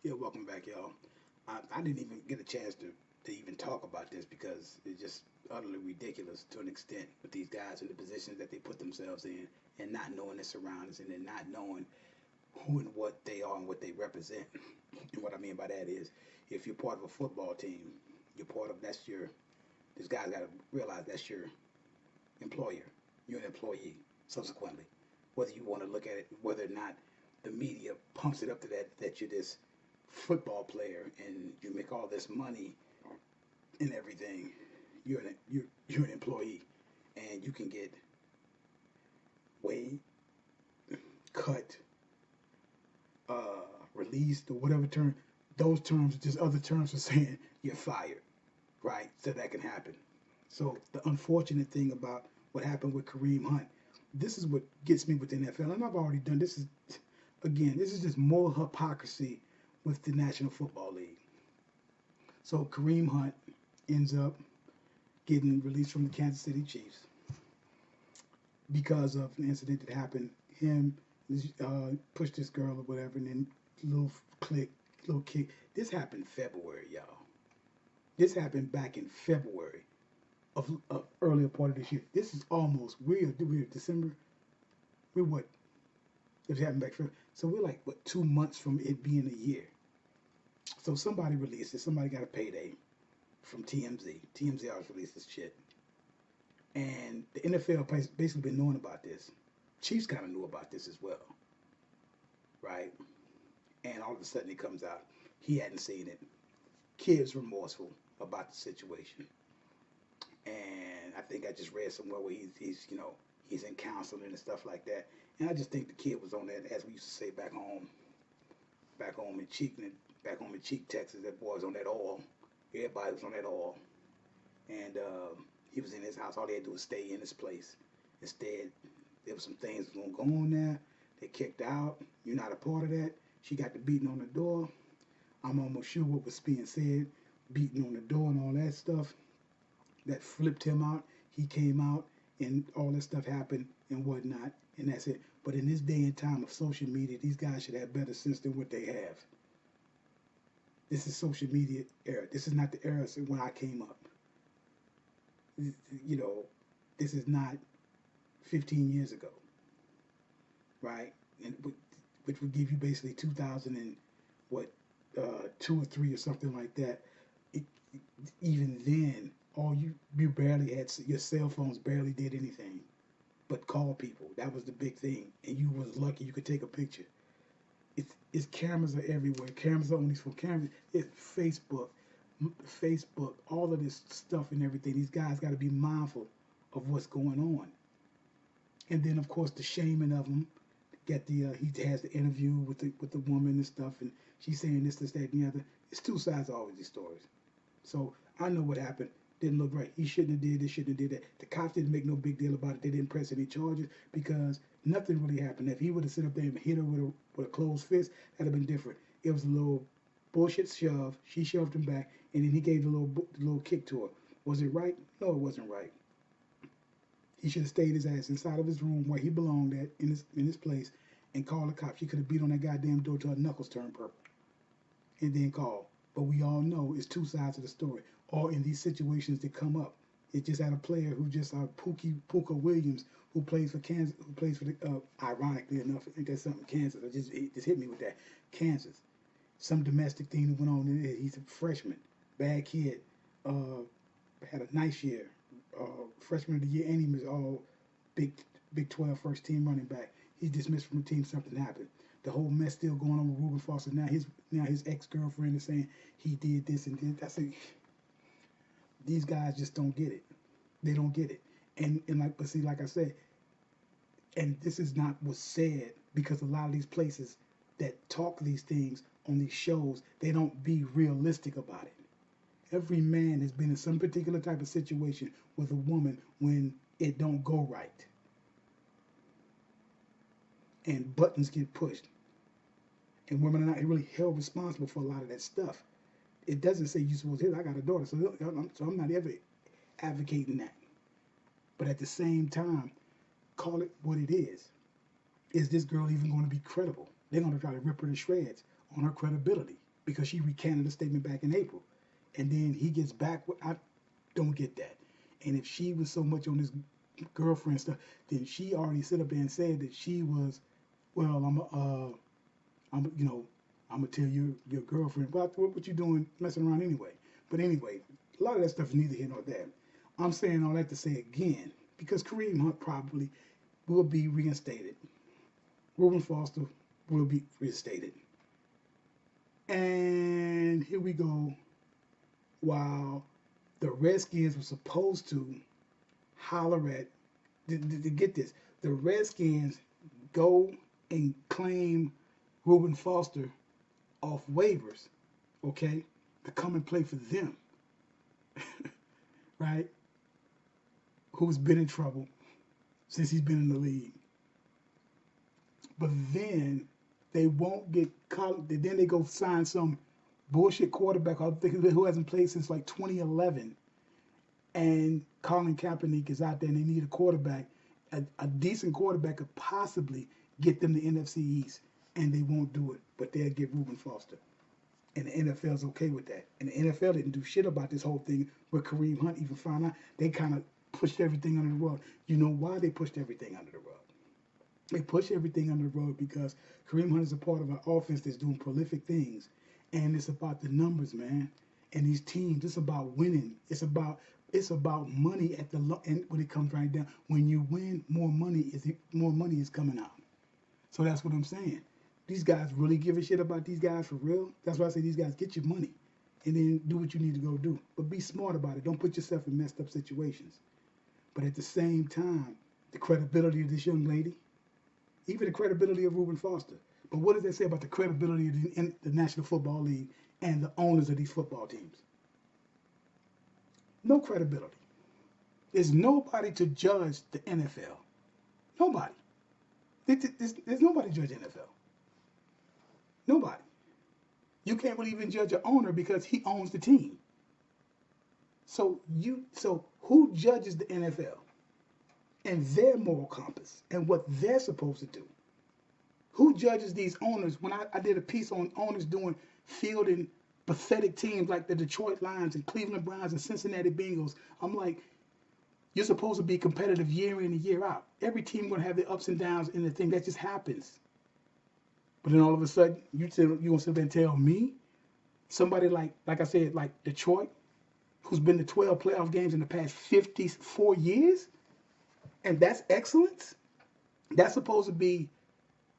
Yeah, welcome back, y'all. I didn't even get a chance to even talk about this because it's just utterly ridiculous to an extent with these guys in the positions that they put themselves in and not knowing their surroundings and then not knowing who and what they are and what they represent. And what I mean by that is if you're part of a football team, you're part of this guy's got to realize that's your employer. You're an employee subsequently. Whether you want to look at it, whether or not the media pumps it up to that you're this football player and you make all this money and everything, you're an employee and you can get way cut, released or whatever term. Those terms are just other terms for saying you're fired, right? So that can happen. So the unfortunate thing about what happened with Kareem Hunt, this is what gets me with the NFL, and I've already done this. Is again, this is just more hypocrisy with the National Football League. So Kareem Hunt ends up getting released from the Kansas City Chiefs because of an incident that happened. Him pushed this girl or whatever, and then little click, little kick. This happened February, y'all. This happened back in February of earlier part of this year. This is almost we're December. We're what? It happened back February. So we're like what 2 months from it being a year. So somebody released it. Somebody got a payday from TMZ. TMZ always released this shit. And the NFL basically been knowing about this. Chiefs kind of knew about this as well, right? And all of a sudden it comes out. He hadn't seen it. Kid's remorseful about the situation. And I think I just read somewhere where he's in counseling and stuff like that. And I just think the kid was on that, as we used to say back home in Cheek, Texas. That boy was on that oil. Everybody was on that oil, and he was in his house. All they had to do was stay in his place. Instead, there was some things that was going on there. They kicked out. You're not a part of that. She got the beating on the door. I'm almost sure what was being said, beating on the door and all that stuff. That flipped him out. He came out, and all that stuff happened and whatnot, and that's it. But in this day and time of social media, these guys should have better sense than what they have. This is social media era. This is not the era when I came up. You know, this is not 15 years ago, right? And which would give you basically 2000 and what 2 or 3 or something like that. It, even then, you barely had your cell phones barely did anything but call people. That was the big thing, and you was lucky you could take a picture. It's cameras are everywhere. Cameras are only for cameras. It's Facebook, all of this stuff and everything. These guys got to be mindful of what's going on. And then of course the shaming of him. Get the he has the interview with the woman and stuff, and she's saying this, that, and the other. It's two sides to all of these stories. So I know what happened. Didn't look right. He shouldn't have did this, shouldn't have did that. The cops didn't make no big deal about it. They didn't press any charges because nothing really happened. If he would have sit up there and hit her with a closed fist, that'd have been different. It was a little bullshit shove. She shoved him back, and then he gave the little kick to her. Was it right? No, it wasn't right. He should have stayed his ass inside of his room where he belonged at in his place and called the cops. He could have beat on that goddamn door till her knuckles turned purple and then called. But we all know it's two sides of the story. Or in these situations that come up, it just had a player who just Puka Williams who plays for Kansas, who plays for the ironically enough, I think that's something Kansas. It just hit me with that Kansas. Some domestic thing that went on in there. He's a freshman, bad kid. Uh, had a nice year, freshman of the year, and he was all Big Big 12 first team running back. He's dismissed from the team. Something happened. The whole mess still going on with Reuben Foster. Now his ex girlfriend is saying he did this and did. That's a these guys just don't get it. They don't get it. And like but see like I said, and this is not what's said because a lot of these places that talk these things on these shows, they don't be realistic about it. Every man has been in some particular type of situation with a woman when it don't go right and buttons get pushed and women are not really held responsible for a lot of that stuff. It doesn't say you're supposed to hit. I got a daughter, so I'm not ever advocating that. But at the same time, call it what it is. Is this girl even going to be credible? They're going to try to rip her to shreds on her credibility. because she recanted a statement back in April. And then he gets back. I don't get that. And if she was so much on this girlfriend stuff, then she already sit up there and said that she was, well, I'm gonna tell your girlfriend, but what you doing messing around anyway? But anyway, a lot of that stuff is neither here nor there. I'm saying all that to say again, because Kareem Hunt probably will be reinstated. Reuben Foster will be reinstated. And here we go. While the Redskins were supposed to holler at, to get this, the Redskins go and claim Reuben Foster off waivers, okay, to come and play for them, right? Who's been in trouble since he's been in the league. But then they won't get caught. Then they go sign some bullshit quarterback, I think, who hasn't played since like 2011. And Colin Kaepernick is out there and they need a quarterback. A decent quarterback could possibly get them the NFC East. And they won't do it, but they'll get Reuben Foster. And the NFL's okay with that. And the NFL didn't do shit about this whole thing with Kareem Hunt even found out. They kind of pushed everything under the rug. You know why they pushed everything under the rug? They pushed everything under the rug because Kareem Hunt is a part of an offense that's doing prolific things. And it's about the numbers, man. And these teams, it's about winning. It's about money at the end when it comes right down. When you win, more money is coming out. So that's what I'm saying. These guys really give a shit about these guys for real. That's why I say these guys, get your money and then do what you need to go do. But be smart about it. Don't put yourself in messed up situations. But at the same time, the credibility of this young lady, even the credibility of Reuben Foster. But what does that say about the credibility of the National Football League and the owners of these football teams? No credibility. There's nobody to judge the NFL. Nobody. There's nobody to judge the NFL. Nobody. You can't really even judge an owner because he owns the team. So who judges the NFL and their moral compass and what they're supposed to do? Who judges these owners? When I did a piece on owners fielding pathetic teams like the Detroit Lions and Cleveland Browns and Cincinnati Bengals, I'm like, you're supposed to be competitive year in and year out. Every team going to have their ups and downs in the thing. That just happens. But then all of a sudden, you gonna sit there and tell me, somebody like I said, like Detroit, who's been to 12 playoff games in the past 54 years, and that's excellence? That's supposed to be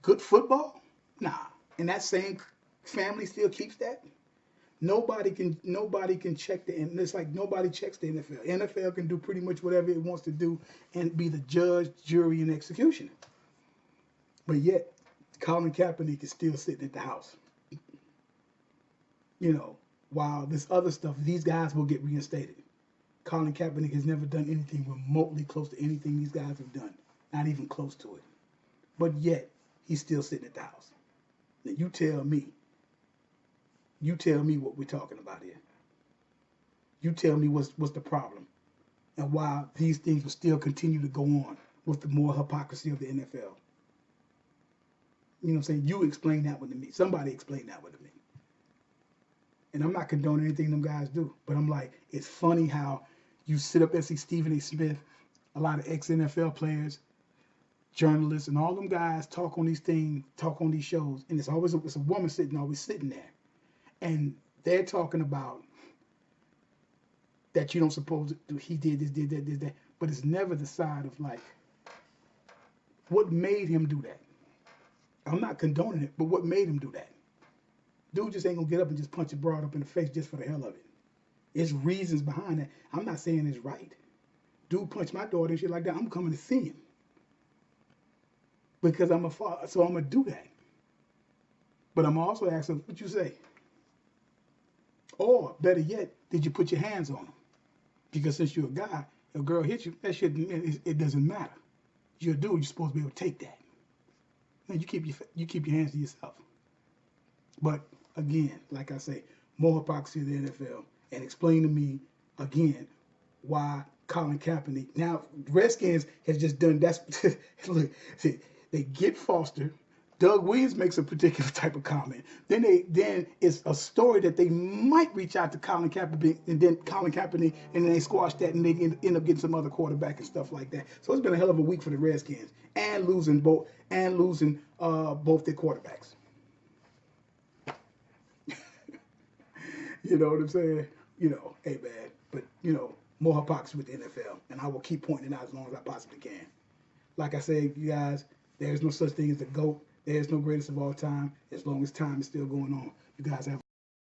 good football? Nah. And that same family still keeps that? Nobody can check and it's like nobody checks the NFL. NFL can do pretty much whatever it wants to do and be the judge, jury, and executioner. But yet, Colin Kaepernick is still sitting at the house. You know, while this other stuff, these guys will get reinstated. Colin Kaepernick has never done anything remotely close to anything these guys have done. Not even close to it. But yet, he's still sitting at the house. Now you tell me what we're talking about here. You tell me what's the problem and why these things will still continue to go on with the more hypocrisy of the NFL. You know what I'm saying? You explain that one to me. Somebody explain that one to me. And I'm not condoning anything them guys do, but I'm like, it's funny how you sit up and see Stephen A. Smith, a lot of ex-NFL players, journalists, and all them guys talk on these things, talk on these shows, and it's a woman always sitting there. And they're talking about that you don't suppose he did this, did that, did that. But it's never the side of like, what made him do that? I'm not condoning it, but what made him do that? Dude just ain't gonna get up and just punch a broad up in the face just for the hell of it. It's reasons behind that. I'm not saying it's right. Dude punched my daughter and shit like that. I'm coming to see him. Because I'm a father, so I'm gonna do that. But I'm also asking, what you say? Or, better yet, did you put your hands on him? Because since you're a guy, if a girl hits you, that shit, it doesn't matter. You're a dude, you're supposed to be able to take that. Now, you keep your hands to yourself. But, again, like I say, more hypocrisy of the NFL. And explain to me, again, why Colin Kaepernick. Now, Redskins has just done, look, see, they get Foster, Doug Williams makes a particular type of comment. Then it's a story that they might reach out to Colin Kaepernick, and then Colin Kaepernick, and then they squash that, and they end up getting some other quarterback and stuff like that. So it's been a hell of a week for the Redskins, and losing both their quarterbacks. You know what I'm saying? Hey man, but more hypocrisy with the NFL, and I will keep pointing it out as long as I possibly can. Like I said, you guys, there's no such thing as the GOAT. There's no greatest of all time as long as time is still going on. You guys have